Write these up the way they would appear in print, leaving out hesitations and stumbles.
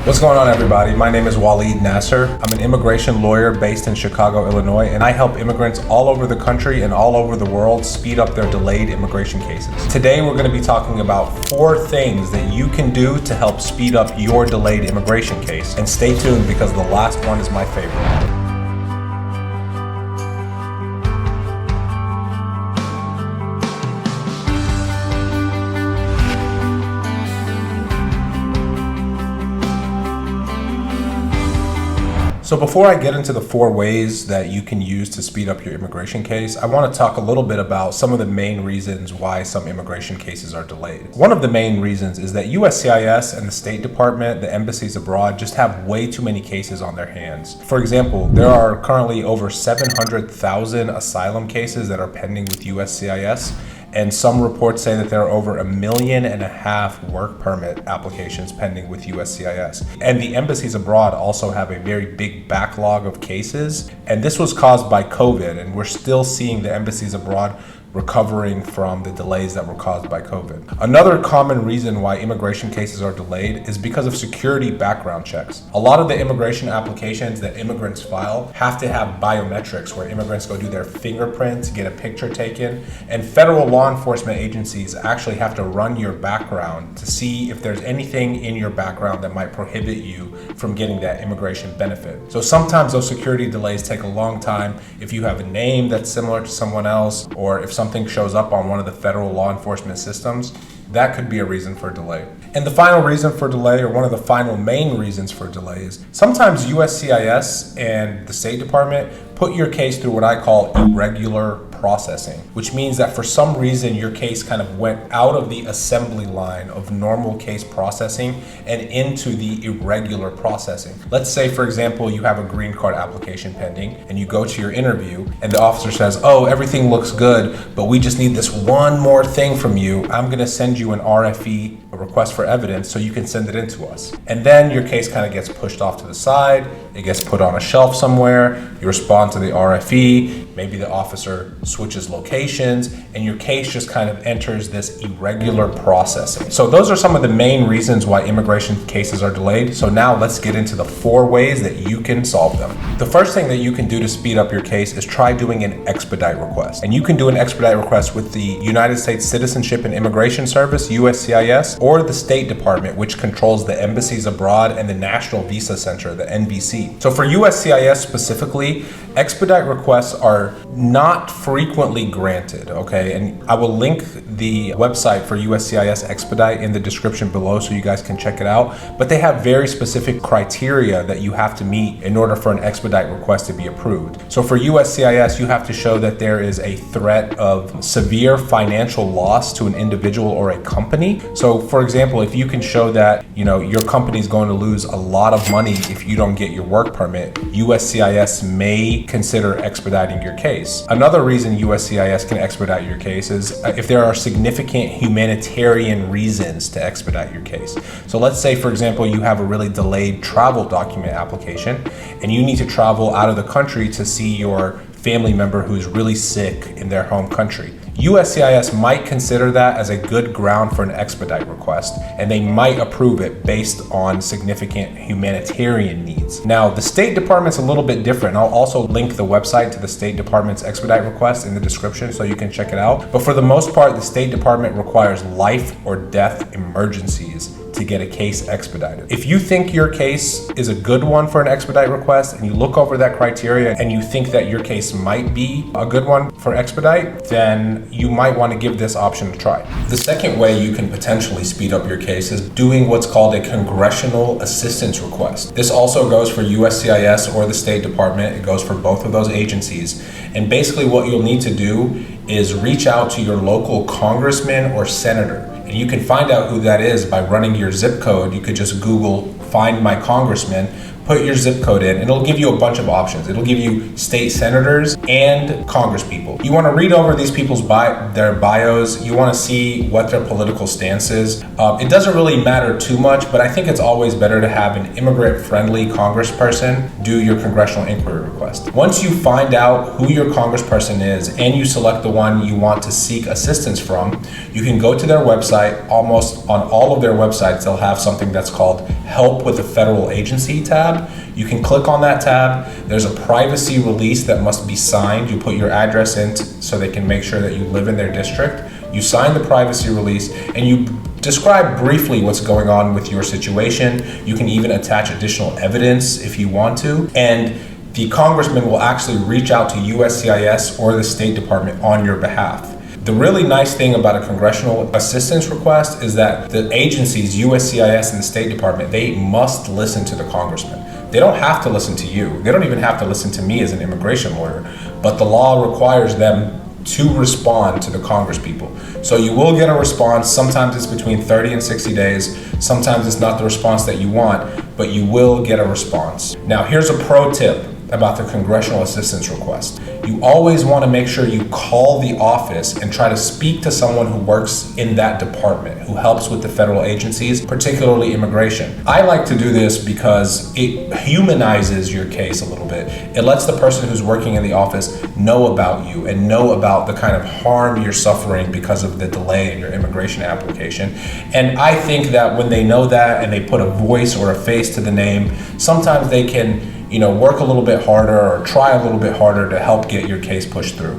What's going on, everybody? My name is Waleed Nasser. I'm an immigration lawyer based in Chicago, Illinois, and I help immigrants all over the country and all over the world speed up their delayed immigration cases. Today, we're going to be talking about 4 things that you can do to help speed up your delayed immigration case. And stay tuned because the last one is my favorite. So before I get into the 4 ways that you can use to speed up your immigration case, I want to talk a little bit about some of the main reasons why some immigration cases are delayed. One of the main reasons is that USCIS and the State Department, the embassies abroad, just have way too many cases on their hands. For example, there are currently over 700,000 asylum cases that are pending with USCIS. And some reports say that there are over 1.5 million work permit applications pending with USCIS. And the embassies abroad also have a very big backlog of cases. And this was caused by COVID, and we're still seeing the embassies abroad recovering from the delays that were caused by COVID. Another common reason why immigration cases are delayed is because of security background checks. A lot of the immigration applications that immigrants file have to have biometrics, where immigrants go do their fingerprints, get a picture taken, and federal law enforcement agencies actually have to run your background to see if there's anything in your background that might prohibit you from getting that immigration benefit. So sometimes those security delays take a long time. If you have a name that's similar to someone else, or if something shows up on one of the federal law enforcement systems, that could be a reason for delay. And the final reason for delay, or one of the final main reasons for delay, is sometimes USCIS and the State Department put your case through what I call irregular processing, which means that for some reason your case kind of went out of the assembly line of normal case processing and into the irregular processing. Let's say, for example, you have a green card application pending and you go to your interview and the officer says, "Oh, everything looks good, but we just need this one more thing from you. I'm going to send you an RFE, a request for evidence, so you can send it in to us." And then your case kind of gets pushed off to the side. It gets put on a shelf somewhere. You respond to the RFE. Maybe the officer switches locations, and your case just kind of enters this irregular processing. So those are some of the main reasons why immigration cases are delayed. So now let's get into the 4 ways that you can solve them. The first thing that you can do to speed up your case is try doing an expedite request. And you can do an expedite request with the United States Citizenship and Immigration Service, USCIS, or the State Department, which controls the embassies abroad and the National Visa Center, the NVC. So for USCIS specifically, expedite requests are not frequently granted, okay? And I will link the website for USCIS Expedite in the description below so you guys can check it out. But they have very specific criteria that you have to meet in order for an expedite request to be approved. So for USCIS, you have to show that there is a threat of severe financial loss to an individual or a company. So for example, if you can show that, your company is going to lose a lot of money if you don't get your work permit, USCIS may consider expediting your case. Another reason USCIS can expedite your case is if there are significant humanitarian reasons to expedite your case. So let's say, for example, you have a really delayed travel document application and you need to travel out of the country to see your family member who's really sick in their home country. USCIS might consider that as a good ground for an expedite request, and they might approve it based on significant humanitarian needs. Now, the State Department's a little bit different. I'll also link the website to the State Department's expedite request in the description so you can check it out. But for the most part, the State Department requires life or death emergencies to get a case expedited. If you think your case is a good one for an expedite request and you look over that criteria and you think that your case might be a good one for expedite, then you might want to give this option a try. The second way you can potentially speed up your case is doing what's called a Congressional assistance request. This also goes for USCIS or the State Department. It goes for both of those agencies. And basically what you'll need to do is reach out to your local congressman or senator. And you can find out who that is by running your zip code. You could just Google "find my congressman," put your zip code in, and it'll give you a bunch of options. It'll give you state senators and congresspeople. You want to read over these people's their bios. You want to see what their political stance is. It doesn't really matter too much, but I think it's always better to have an immigrant-friendly congressperson do your congressional inquiry request. Once you find out who your congressperson is and you select the one you want to seek assistance from, you can go to their website. Almost on all of their websites, they'll have something that's called Help with a Federal Agency tab. You can click on that tab. There's a privacy release that must be signed. You put your address in so they can make sure that you live in their district. You sign the privacy release and you describe briefly what's going on with your situation. You can even attach additional evidence if you want to. And the congressman will actually reach out to USCIS or the State Department on your behalf. The really nice thing about a congressional assistance request is that the agencies, USCIS and the State Department, they must listen to the congressman. They don't have to listen to you. They don't even have to listen to me as an immigration lawyer, but the law requires them to respond to the congresspeople. So you will get a response. Sometimes it's between 30 and 60 days. Sometimes it's not the response that you want, but you will get a response. Now, here's a pro tip about the congressional assistance request. You always want to make sure you call the office and try to speak to someone who works in that department, who helps with the federal agencies, particularly immigration. I like to do this because it humanizes your case a little bit. It lets the person who's working in the office know about you and know about the kind of harm you're suffering because of the delay in your immigration application. And I think that when they know that and they put a voice or a face to the name, sometimes they can work a little bit harder or try a little bit harder to help get your case pushed through.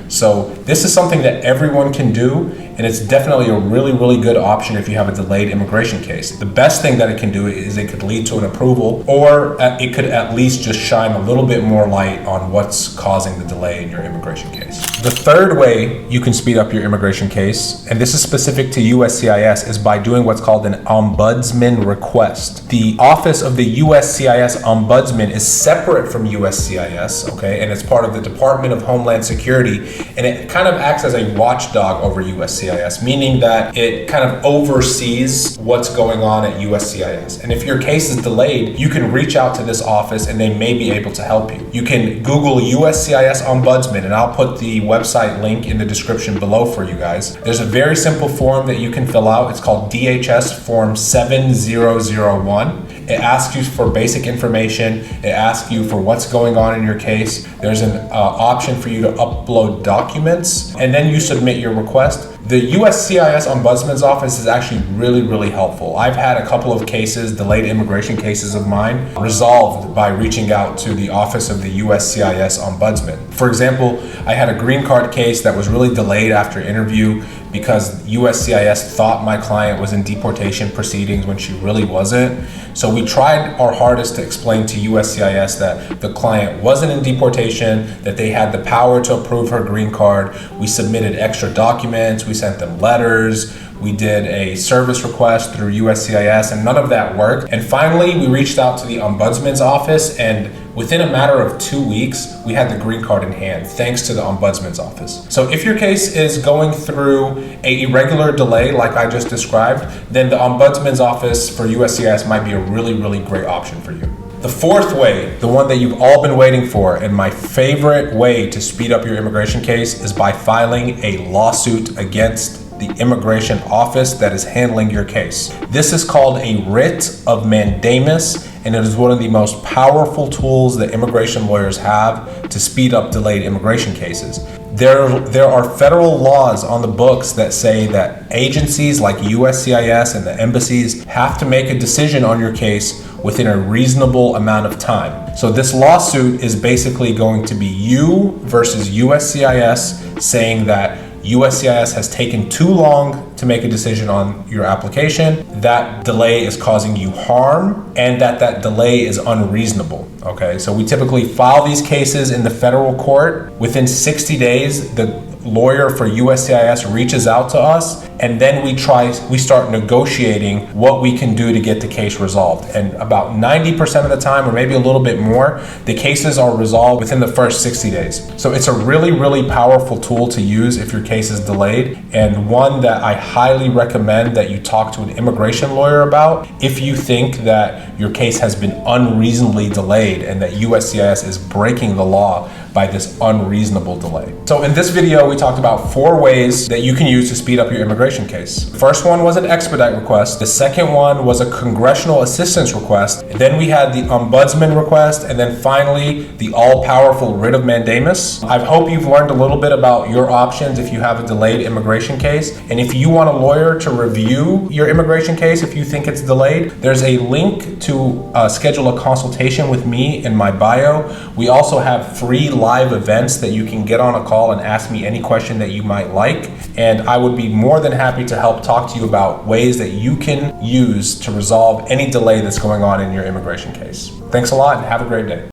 So this is something that everyone can do, and it's definitely a really, really good option if you have a delayed immigration case. The best thing that it can do is it could lead to an approval, or it could at least just shine a little bit more light on what's causing the delay in your immigration case. The third way you can speed up your immigration case, and this is specific to USCIS, is by doing what's called an Ombudsman request. The office of the USCIS Ombudsman is separate from USCIS, okay, and it's part of the Department of Homeland Security, and it kind of acts as a watchdog over USCIS, meaning that it kind of oversees what's going on at USCIS. And if your case is delayed, you can reach out to this office and they may be able to help you. You can Google USCIS Ombudsman, and I'll put the website link in the description below for you guys. There's a very simple form that you can fill out. It's called DHS Form 7001. It asks you for basic information. It asks you for what's going on in your case. There's an option for you to upload documents, and then you submit your request. The USCIS Ombudsman's office is actually really, really helpful. I've had a couple of cases, delayed immigration cases of mine, resolved by reaching out to the office of the USCIS Ombudsman. For example, I had a green card case that was really delayed after interview because USCIS thought my client was in deportation proceedings when she really wasn't. So we tried our hardest to explain to USCIS that the client wasn't in deportation, that they had the power to approve her green card. We submitted extra documents, we sent them letters, we did a service request through USCIS, and none of that worked. And finally, we reached out to the Ombudsman's office, and within a matter of 2 weeks, we had the green card in hand, thanks to the Ombudsman's office. So if your case is going through a irregular delay, like I just described, then the Ombudsman's office for USCIS might be a really, really great option for you. The fourth way, the one that you've all been waiting for, and my favorite way to speed up your immigration case, is by filing a lawsuit against the immigration office that is handling your case. This is called a Writ of Mandamus, and it is one of the most powerful tools that immigration lawyers have to speed up delayed immigration cases. There are federal laws on the books that say that agencies like USCIS and the embassies have to make a decision on your case within a reasonable amount of time. So this lawsuit is basically going to be you versus USCIS saying that USCIS has taken too long to make a decision on your application, that delay is causing you harm, and that delay is unreasonable, okay? So we typically file these cases in the federal court. Within 60 days, the lawyer for USCIS reaches out to us, and then we start negotiating what we can do to get the case resolved. And about 90% of the time, or maybe a little bit more, the cases are resolved within the first 60 days. So it's a really, really powerful tool to use if your case is delayed, and one that I highly recommend that you talk to an immigration lawyer about if you think that your case has been unreasonably delayed and that USCIS is breaking the law by this unreasonable delay. So in this video, we talked about 4 ways that you can use to speed up your immigration case. The first one was an expedite request. The second one was a congressional assistance request. And then we had the ombudsman request. And then finally, the all-powerful writ of mandamus. I hope you've learned a little bit about your options if you have a delayed immigration case. And if you want a lawyer to review your immigration case, if you think it's delayed, there's a link to schedule a consultation with me in my bio. We also have free live events that you can get on a call and ask me any question that you might like. And I would be more than happy to help talk to you about ways that you can use to resolve any delay that's going on in your immigration case. Thanks a lot and have a great day.